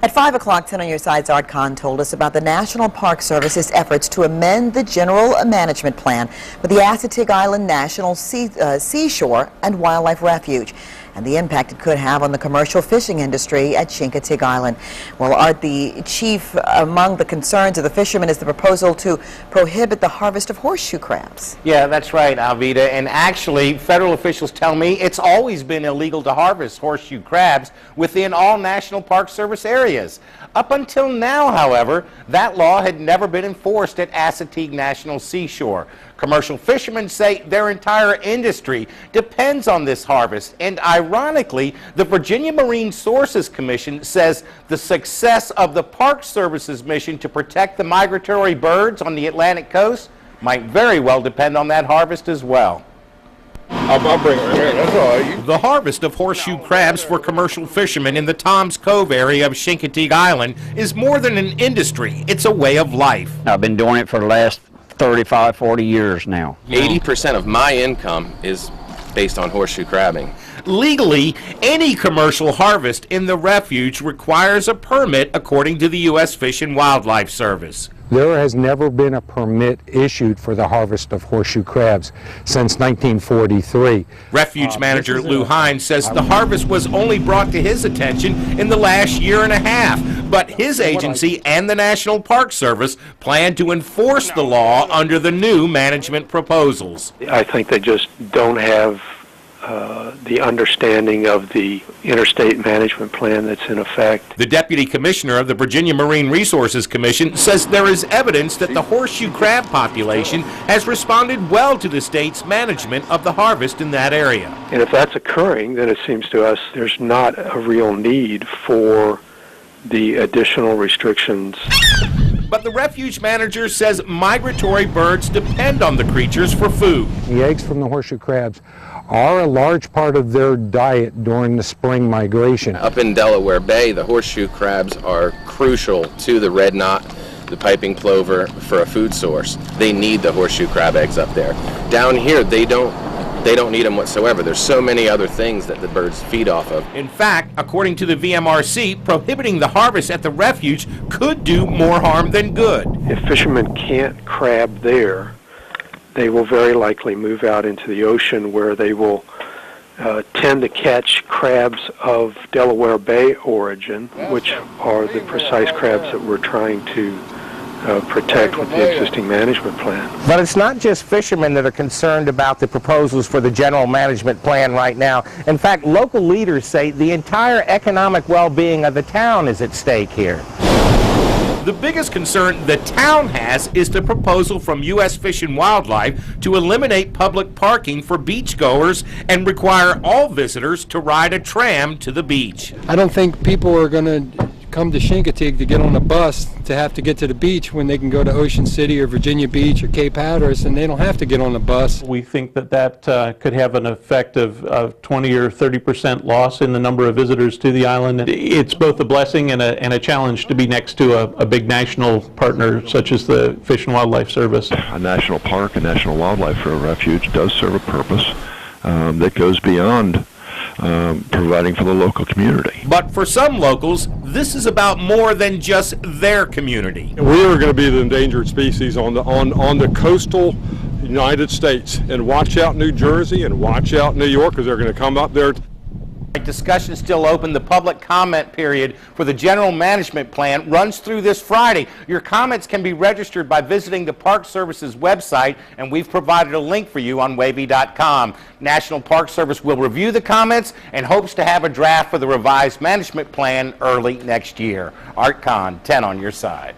At 5 o'clock, 10 on your side's Art Khan told us about the National Park Service's efforts to amend the general management plan for the Assateague Island National Seashore and Wildlife Refuge and the impact it could have on the commercial fishing industry at Chincoteague Island. Well, Art, the chief among the concerns of the fishermen is the proposal to prohibit the harvest of horseshoe crabs. Yeah, that's right, Alvita. And actually, federal officials tell me it's always been illegal to harvest horseshoe crabs within all National Park Service areas. Up until now, however, that law had never been enforced at Assateague National Seashore. Commercial fishermen say their entire industry depends on this harvest, and ironically, the Virginia Marine Sources Commission says the success of the Park Service's mission to protect the migratory birds on the Atlantic coast might very well depend on that harvest as well. I'll bring it right here. That's all right. The harvest of horseshoe crabs for commercial fishermen in the Toms Cove area of Chincoteague Island is more than an industry, it's a way of life. I've been doing it for the last 35, 40 years now. 80% of my income is based on horseshoe crabbing. Legally, any commercial harvest in the refuge requires a permit according to the U.S. Fish and Wildlife Service. There has never been a permit issued for the harvest of horseshoe crabs since 1943. Refuge manager Lou Hines says the harvest was only brought to his attention in the last year and a half, but his agency and the National Park Service plan to enforce the law under the new management proposals. I think they just don't have the understanding of the interstate management plan that's in effect. The deputy commissioner of the Virginia Marine Resources Commission says there is evidence that the horseshoe crab population has responded well to the state's management of the harvest in that area. And if that's occurring, then it seems to us there's not a real need for the additional restrictions. But the refuge manager says migratory birds depend on the creatures for food. The eggs from the horseshoe crabs are a large part of their diet during the spring migration. Up in Delaware Bay, the horseshoe crabs are crucial to the red knot, the piping plover, for a food source. They need the horseshoe crab eggs up there. Down here, they don't need them whatsoever. There's so many other things that the birds feed off of. In fact, according to the VMRC, prohibiting the harvest at the refuge could do more harm than good. If fishermen can't crab there, they will very likely move out into the ocean where they will tend to catch crabs of Delaware Bay origin, which are the precise crabs that we're trying to protect with the existing management plan. But it's not just fishermen that are concerned about the proposals for the general management plan right now. In fact, local leaders say the entire economic well-being of the town is at stake here. The biggest concern the town has is the proposal from U.S. Fish and Wildlife to eliminate public parking for beachgoers and require all visitors to ride a tram to the beach. I don't think people are going to come to Chincoteague to get on a bus to have to get to the beach when they can go to Ocean City or Virginia Beach or Cape Hatteras, and they don't have to get on the bus. We think that could have an effect of 20 or 30% loss in the number of visitors to the island. It's both a blessing and a challenge to be next to a big national partner such as the Fish and Wildlife Service. A national park, a national wildlife refuge does serve a purpose that goes beyond providing for the local community. But for some locals, this is about more than just their community. We are going to be the endangered species on the coastal United States, and watch out New Jersey and watch out New York, because they're going to come up there. Discussion is still open. The public comment period for the general management plan runs through this Friday. Your comments can be registered by visiting the Park Service's website, and we've provided a link for you on wavy.com. National Park Service will review the comments and hopes to have a draft for the revised management plan early next year. Art Khan, 10 on your side.